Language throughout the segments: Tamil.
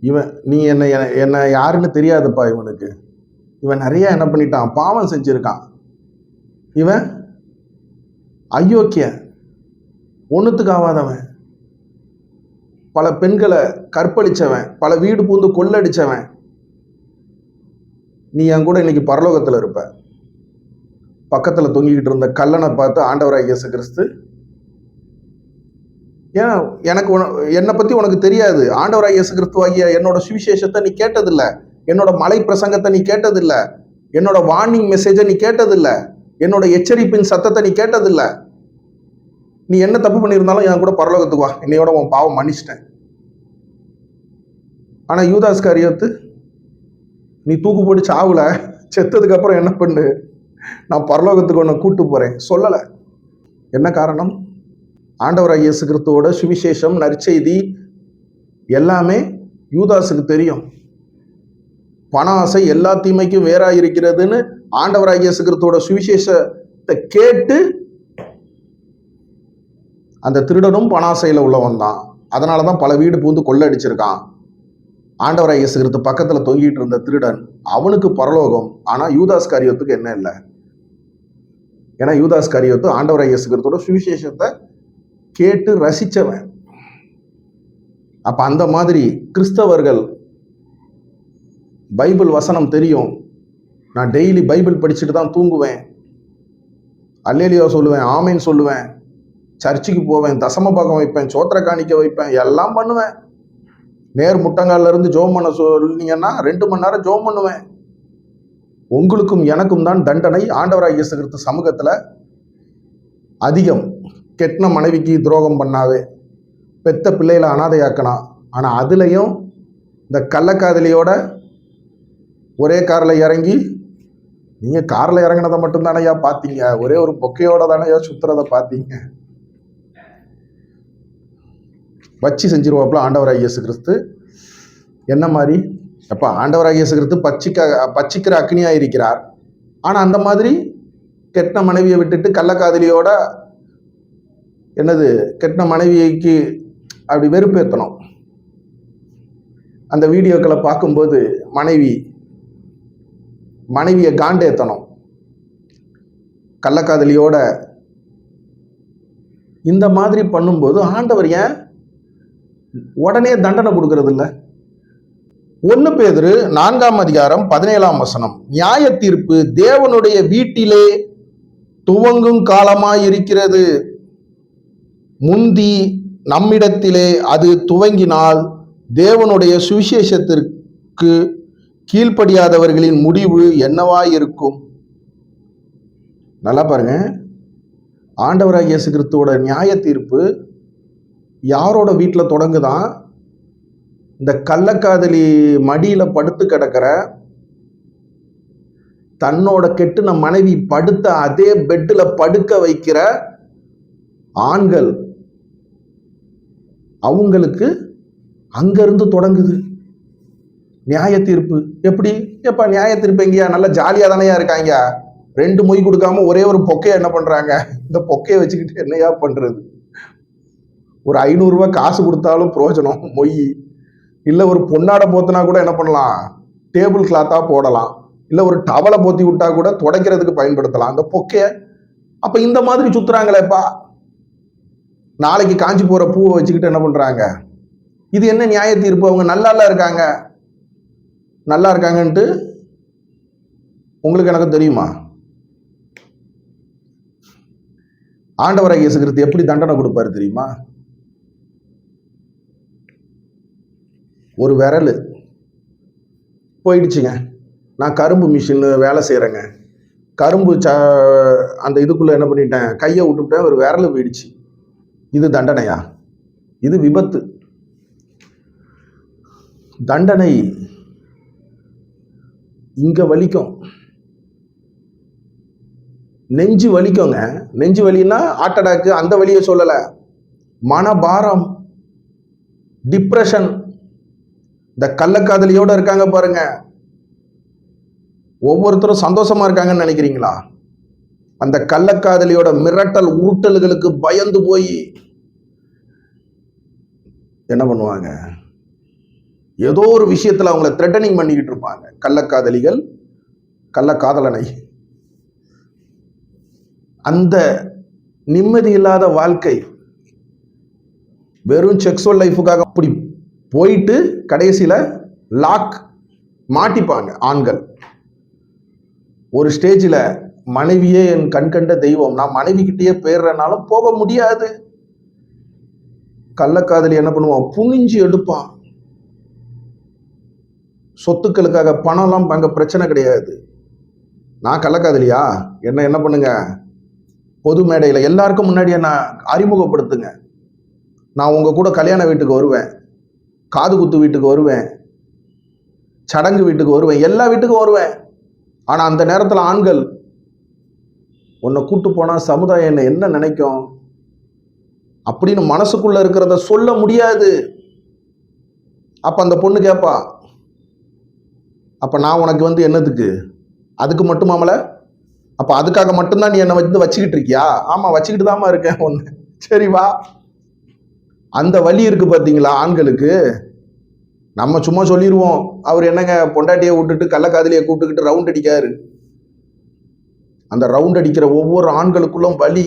இவன் நீ என்ன யாருன்னு தெரியாதுப்பா இவனுக்கு. இவன் நிறைய என்ன பண்ணிட்டான், பாவம் செஞ்சிருக்கான். இவன் அயோக்கிய, ஒன்றுத்துக்கு ஆகாதவன், பல பெண்களை கற்பழிச்சவன், பல வீடு பூந்து கொள்ளடிச்சவன். நீ என் கூட இன்னைக்கு பரலோகத்தில் இருப்ப. பக்கத்தில் தொங்கிக்கிட்டு இருந்த கல்லனை பார்த்து ஆண்டவராகிய இயேசு கிறிஸ்து, ஏன் எனக்கு என்னை பற்றி உனக்கு தெரியாது, ஆண்டவராகிய இயேசு கிறிஸ்துவாகிய என்னோட சுவிசேஷத்தை நீ கேட்டதில்லை, என்னோட மலை பிரசங்கத்தை நீ கேட்டதில்லை, என்னோட வார்னிங் மெசேஜை நீ கேட்டதில்லை, என்னோட எச்சரிப்பின் சத்தத்தை நீ கேட்டதில்லை. நீ என்ன தப்பு பண்ணியிருந்தாலும் என் கூட பரலோகத்துக்கு வா, என்னையோட உன் பாவம் மன்னிச்சிட்டேன். ஆனால் யூதாஸ் காரியத்து, நீ தூக்கு போட்டு சாவுல, செத்ததுக்கு அப்புறம் என்ன பண்ணு, நான் பரலோகத்துக்கு உன்னை கூட்டு போறேன் சொல்லலை. என்ன காரணம்? ஆண்டவராகிய இயேசு கிறிஸ்துவோட சுவிசேஷம், நற்செய்தி எல்லாமே யூதாஸுக்கு தெரியும். பண ஆசை எல்லா தீமைக்கும் வேறா இருக்கிறதுன்னு ஆண்டவராகிய இயேசு கிறிஸ்துவோட சுவிசேஷத்தை கேட்டு அந்த திருடனும் பணாசையில் உள்ளவன் தான். அதனால தான் பல வீடு பூந்து கொள்ளடிச்சிருக்கான். ஆண்டவராகிய இயேசு கிறிஸ்து பக்கத்தில் தொங்கிட்டு இருந்த திருடன், அவனுக்கு பரலோகம். ஆனால் யூதாஸ் காரியத்துக்கு என்ன இல்லை? ஏன்னா யூதாஸ் காரியத்து ஆண்டவராகிய இயேசு கிறிஸ்துவோட சுவிசேஷத்தை கேட்டு ரசித்தவன். அப்போ அந்த மாதிரி கிறிஸ்தவர்கள், பைபிள் வசனம் தெரியும், நான் டெய்லி பைபிள் படிச்சுட்டு தான் தூங்குவேன், அல்லேலியா சொல்லுவேன், ஆமேன் சொல்லுவேன், சர்ச்சுக்கு போவேன், தசம பாகம் வைப்பேன், சோத்திர காணிக்க வைப்பேன், எல்லாம் பண்ணுவேன். நேர் முட்டங்கால இருந்து ஜோம் பண்ண சொன்னீங்கன்னா 2 மணி நேரம் ஜோம் பண்ணுவேன். உங்களுக்கும் எனக்கும் தான் தண்டனை ஆண்டவராகிய இயேசு கிறிஸ்து சமூகத்தில் அதிகம். கெட்டின மனைவிக்கு துரோகம் பண்ணாவே, பெத்த பிள்ளைகளை அனாதையாக்கணும். ஆனால் அதுலேயும் இந்த கள்ளக்காதலியோட ஒரே காரில் இறங்கி, நீங்கள் காரில் இறங்கினதை மட்டும்தானையா பார்த்தீங்க, ஒரே ஒரு பொக்கையோட தானையா சுற்றுறதை பார்த்தீங்க. வச்சு செஞ்சிருவாப்புல ஆண்டவராகிய இயேசு கிறிஸ்து. என்ன மாதிரி? அப்போ ஆண்டவராகிய இயேசு கிறிஸ்து பச்சிக்கிற அக்னியாக இருக்கிறார். ஆனால் அந்த மாதிரி கெட்ட மனைவியை விட்டுட்டு கள்ளக்காதலியோட என்னது, கெட்ட மனைவிக்கு அப்படி வெறுப்பேற்றணும். அந்த வீடியோக்களை பார்க்கும்போது மனைவியை காண்டேற்றணும். கள்ளக்காதலியோட இந்த மாதிரி பண்ணும்போது ஆண்டவர் ஏன் உடனே தண்டனை கொடுக்கறது இல்லை? 1 பேதுரு 4:17 நியாய தீர்ப்பு தேவனுடைய வீட்டிலே துவங்கும் காலமாயிருக்கிறது. முந்தி நம்மிடத்திலே அது துவங்கினால் தேவனுடைய சுவிசேஷத்திற்கு கீழ்ப்படியாதவர்களின் முடிவு என்னவாயிருக்கும்? நல்லா பாருங்க, ஆண்டவராகிய இயேசு கிறிஸ்துவோட நியாய தீர்ப்பு யாரோட வீட்டில் தொடங்குதான்? இந்த கள்ளக்காதலி மடியில் படுத்து கிடக்கிற, தன்னோட கெட்டுன மனைவி படுத்த அதே பெட்டில் படுக்க வைக்கிற ஆண்கள், அவங்களுக்கு அங்கிருந்து தொடங்குது நியாய தீர்ப்பு. எப்படி? எப்ப நியாய தீர்ப்பு எங்கேயா? நல்லா ஜாலியாக தானையா இருக்காங்க. 2 மொய் கொடுக்காம ஒரே ஒரு பொக்கையை என்ன பண்றாங்க? இந்த பொக்கையை வச்சுக்கிட்டு என்னையா பண்றது? ஒரு 500 ரூபாய் காசு கொடுத்தாலும் பிரயோஜனம் மொய் இல்லை. ஒரு பொன்னாடை போத்துனா கூட என்ன பண்ணலாம்? டேபிள் கிளாத்தா போடலாம். இல்லை ஒரு டவலை போத்தி விட்டா கூட துடைக்கிறதுக்கு பயன்படுத்தலாம் அந்த பொக்கைய. அப்ப இந்த மாதிரி சுத்துறாங்களேப்பா. நாளைக்கு காஞ்சி போற பூவை வச்சுக்கிட்டு என்ன பண்றாங்க? இது என்ன நியாய தீர்ப்பு? அவங்க நல்லா இருக்காங்கன்ட்டு உங்களுக்கு எனக்கு தெரியுமா? ஆண்டவராகிய இயேசு கிறிஸ்து எப்படி தண்டனை கொடுப்பாரு தெரியுமா? ஒரு விரல் போயிடுச்சுங்க, நான் கரும்பு மிஷின் வேலை செய்கிறேங்க, கரும்பு அந்த இதுக்குள்ளே என்ன பண்ணிட்டேன், கையை விட்டுவிட்டேன், ஒரு விரல் போயிடுச்சு. இது தண்டனையா? இது விபத்து. தண்டனை இங்க வலிக்கும், நெஞ்சு வலிக்குங்க. நெஞ்சு வலின்னா ஹார்ட் அட்டாக்கு அந்த வலியை சொல்லலை, மனபாரம், டிப்ரெஷன். இந்த கள்ளக்காதலியோட இருக்காங்க பாருங்க, ஒவ்வொருத்தரும் சந்தோஷமா இருக்காங்கன்னு நினைக்கிறீங்களா? அந்த கள்ளக்காதலியோட மிரட்டல் உருட்டல்களுக்கு பயந்து போய் என்ன பண்ணுவாங்க? ஏதோ ஒரு விஷயத்துல அவங்கள த்ரெட்டனிங் பண்ணிக்கிட்டு இருப்பாங்க. கள்ளக்காதலிகள், கள்ளக்காதலனை. அந்த நிம்மதி இல்லாத வாழ்க்கை, வெறும் செக்ஸுவல் லைஃபுக்காக அப்படி போயிட்டு கடைசியில லாக் மாட்டிப்பாங்க ஆண்கள். ஒரு ஸ்டேஜில் மனைவியே என் கண்கண்ட தெய்வம், நான் மனைவி கிட்டேயே போயிடுறனாலும் போக முடியாது. கள்ளக்காதலி என்ன பண்ணுவான், புனிஞ்சு எடுப்பான். சொத்துக்களுக்காக பணம்லாம் அங்க பிரச்சனை கிடையாது. நான் கள்ளக்காதலியா, என்ன பண்ணுங்க, பொது மேடையில் எல்லாருக்கும் முன்னாடி என்ன அறிமுகப்படுத்துங்க. நான் உங்க கூட கல்யாண வீட்டுக்கு வருவேன், காது குத்து வீட்டுக்கு வருவேன், சடங்கு வீட்டுக்கு வருவேன், எல்லா வீட்டுக்கும் வருவேன். ஆனா அந்த நேரத்தில் ஆண்கள், உன்னை கூட்டு போனா சமுதாயம் என்ன நினைக்கும் அப்படின்னு மனசுக்குள்ள இருக்கிறத சொல்ல முடியாது. அப்ப அந்த பொண்ணு கேட்பா, அப்ப நான் உனக்கு என்னதுக்கு, அதுக்கு மட்டுமாமல, அப்ப அதுக்காக மட்டும்தான் நீ என்னை வச்சுக்கிட்டு இருக்கியா? ஆமா, வச்சுக்கிட்டு தாமா இருக்கேன் ஒண்ணு. சரி வா. அந்த வலி இருக்கு பாத்தீங்களா ஆண்களுக்கு. நம்ம சும்மா சொல்லிடுவோம், அவர் என்னங்க பொண்டாட்டியை விட்டுட்டு கள்ளக்காதலியை கூப்பிட்டுக்கிட்டு ரவுண்ட் அடிக்காரு. அந்த ரவுண்ட் அடிக்கிற ஒவ்வொரு ஆண்களுக்குள்ளும் வலி,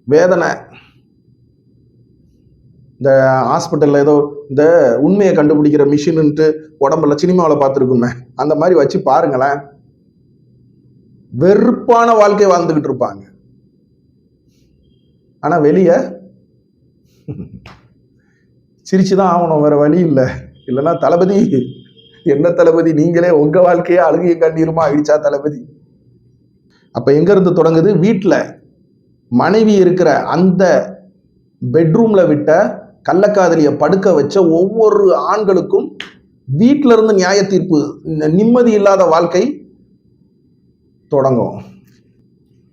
வேதனை. இந்த ஹாஸ்பிட்டல்ல ஏதோ இந்த உண்மையை கண்டுபிடிக்கிற மிஷின்ட்டு உடம்புல சினிமாவில் பார்த்துருக்குமே, அந்த மாதிரி வச்சு பாருங்களேன். வெறுப்பான வாழ்க்கை வாழ்ந்துகிட்டு இருப்பாங்க. ஆனா வெளிய சிரிச்சுதான் ஆகணும், வேற வழி இல்லை. இல்லைன்னா தளபதி, என்ன தளபதி நீங்களே உங்க வாழ்க்கையே அழுகிய கண்ணீருமா ஆயிடுச்சா தளபதி? அப்ப எங்க இருந்து தொடங்குது? வீட்டுல மனைவி இருக்கிற அந்த பெட்ரூம்ல விட்ட கள்ளக்காதலியை படுக்க வச்ச ஒவ்வொரு ஆண்களுக்கும் வீட்டில இருந்து நியாய தீர்ப்பு, நிம்மதி இல்லாத வாழ்க்கை தொடங்கும்.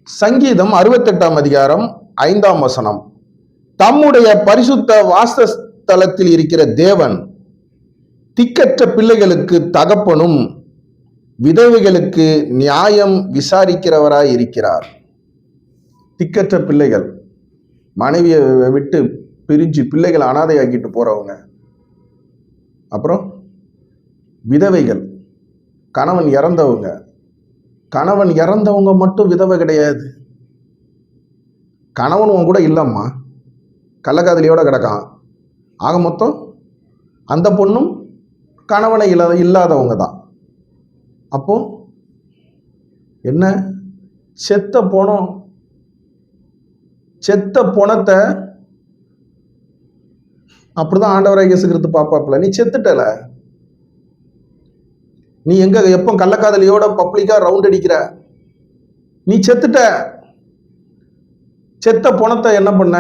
சங்கீதம் 68ஆம் அதிகாரம் 5ஆம் வசனம், தம்முடைய பரிசுத்த வாசஸ்தலத்தில் இருக்கிற தேவன் திக்கற்ற பிள்ளைகளுக்கு தகப்பனும் விதவைகளுக்கு நியாயம் விசாரிக்கிறவராய் இருக்கிறார். திக்கற்ற பிள்ளைகள், மனைவியை விட்டு பிரிஞ்சு பிள்ளைகளை அனாதையாக்கிட்டு போறவங்க. அப்புறம் விதவைகள், கணவன் இறந்தவங்க. கணவன் இறந்தவங்க மட்டும் விதவை கிடையாது, கணவன் உன் கூட இல்லம்மா, கள்ளக்காதலியோட கிடக்கான். ஆக மொத்தம் அந்த பொண்ணும் கணவனை இல்லாதவங்க தான். அப்போ என்ன, செத்த போனோம், செத்த பொணத்தை அப்படிதான் ஆண்டவராகிய இயேசு கிறிஸ்து பாப்பாப்புல. நீ செத்துட்டல, நீ எங்க எப்போ கள்ளக்காதலியோட பப்ளிக்கா ரவுண்ட் அடிக்கிற, நீ செத்துட்ட. செத்த பொணத்தை என்ன பண்ண,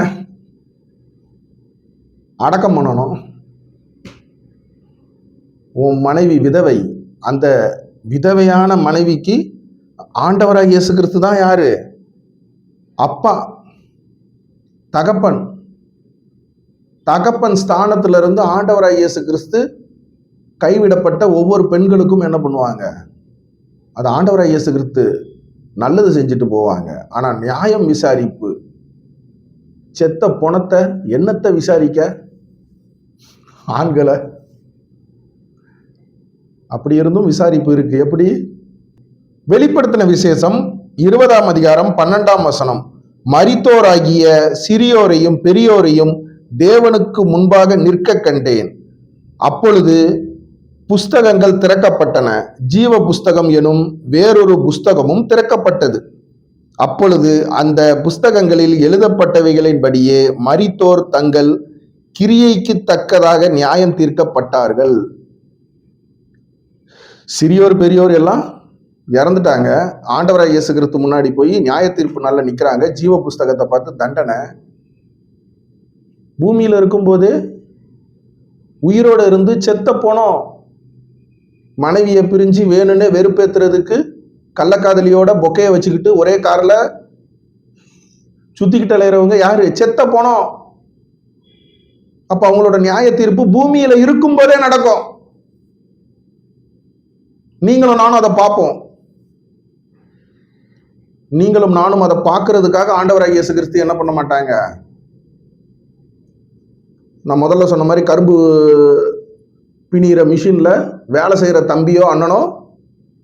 அடக்கம் பண்ணணும். உன் மனைவி விதவை, அந்த விதவையான மனைவிக்கு ஆண்டவராகிய இயேசு கிறிஸ்து தான் யாரு? அப்பா, தகப்பன். தகப்பன் ஸ்தானத்திலிருந்து ஆண்டவராகிய இயேசு கிறிஸ்து கைவிடப்பட்ட ஒவ்வொரு பெண்களுக்கும் என்ன பண்ணுவாங்க, அது ஆண்டவராகிய இயேசு கிறிஸ்து நல்லது செஞ்சுட்டு போவாங்க. ஆனா நியாயம் விசாரிப்பு, செத்த பொணத்தை என்னத்தை விசாரிக்க ஆண்களை? அப்படி இருந்தும் விசாரிப்பு இருக்கு. எப்படி? வெளிப்படுத்தின விசேஷம் 20ஆம் அதிகாரம் 12ஆம் வசனம், மரித்தோராகிய சிறியோரையும் பெரியோரையும் தேவனுக்கு முன்பாக நிற்க கண்டேன். அப்பொழுது புஸ்தகங்கள் திறக்கப்பட்டன, ஜீவ புஸ்தகம் எனும் வேறொரு புஸ்தகமும் திறக்கப்பட்டது. அப்பொழுது அந்த புஸ்தகங்களில் எழுதப்பட்டவைகளின்படியே மரித்தோர் தங்கள் கிரியைக்கு தக்கதாக நியாயம் தீர்க்கப்பட்டார்கள். சிறியோர் பெரியோர் எல்லாம் இறந்துட்டாங்க, ஆண்டவராகிய இயேசு கிறிஸ்து முன்னாடி போய் நியாய தீர்ப்பு நாள்ல நிக்கிறாங்க. ஜீவ புஸ்தகத்தை பார்த்து தண்டனை. பூமியில இருக்கும்போது உயிரோட இருந்து செத்த போனோம், மனைவியை பிரிஞ்சு வேணும்னே வெறுப்பேத்துறதுக்கு கள்ளக்காதலியோட பொக்கையை வச்சுக்கிட்டு ஒரே கார்ல சுத்திக்கிட்டு அலையிறவங்க யாரு? செத்த போனோம். அப்ப அவங்களோட நியாய தீர்ப்பு பூமியில இருக்கும் போதே நடக்கும். நீங்களும் நானும் அதை பார்ப்போம். நீங்களும் நானும் அதை பார்க்கறதுக்காக ஆண்டவராகிய இயேசு கிறிஸ்து என்ன பண்ண மாட்டாங்க, நான் முதல்ல சொன்ன மாதிரி கரும்பு பிணிகிற மிஷினில் வேலை செய்கிற தம்பியோ அண்ணனோ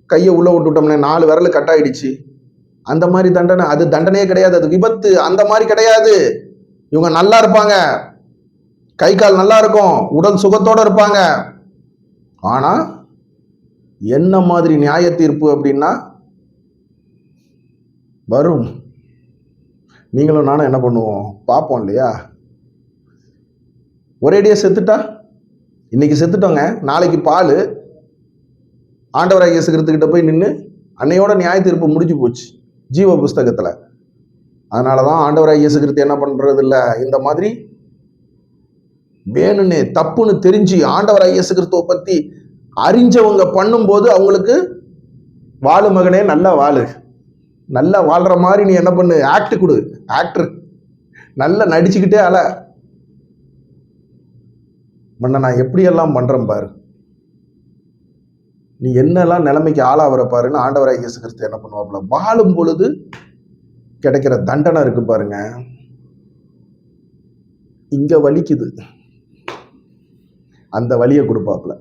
கையை உள்ளே விட்டுட்டோம்னே 4 விரல் கட் ஆயிடுச்சு, அந்த மாதிரி தண்டனை. அது தண்டனையே கிடையாது, அது விபத்து. அந்த மாதிரி கிடையாது. இவங்க நல்லா இருப்பாங்க, கை கால் நல்லா இருக்கும், உடல் சுகத்தோட இருப்பாங்க. ஆனா என்ன மாதிரி நியாய தீர்ப்பு அப்படின்னா வரும். நீங்களும் நானும் என்ன பண்ணுவோம், பார்ப்போம் இல்லையா? ஒரேடியா செத்துட்டா, இன்னைக்கு செத்துட்டோங்க, நாளைக்கு பால் ஆண்டவராகிய இயேசு கிறிஸ்துகிட்ட போய் நின்று அன்னையோட நியாய தீர்ப்பு முடிஞ்சு போச்சு ஜீவ புஸ்தகத்துல. அதனாலதான் ஆண்டவராகிய இயேசு கிறிஸ்து என்ன பண்றது இல்ல, இந்த மாதிரி வேணும்னு தப்புன்னு தெரிஞ்சு ஆண்டவராகிய இயேசு கிறிஸ்துவை பத்தி அறிஞ்சவங்க பண்ணும்போது அவங்களுக்கு வாழு மகனே, நல்லா வாழு, நல்லா வாழ்ற மாதிரி நீ என்ன பண்ணு, ஆக்ட் கொடு, ஆக்டர் நல்லா நடிச்சுக்கிட்டே அல மன்ன நான் எப்படியெல்லாம் பண்றேன் பாரு, நீ என்னெல்லாம் நிலைமைக்கு ஆளாவற பாருன்னு ஆண்டவராகிய இயேசு கிறிஸ்து என்ன பண்ணுவாப்புல, வாழும் பொழுது கிடைக்கிற தண்டனை இருக்கு பாருங்க, இங்க வலிக்குது, அந்த வலியை கொடுப்பாப்புல.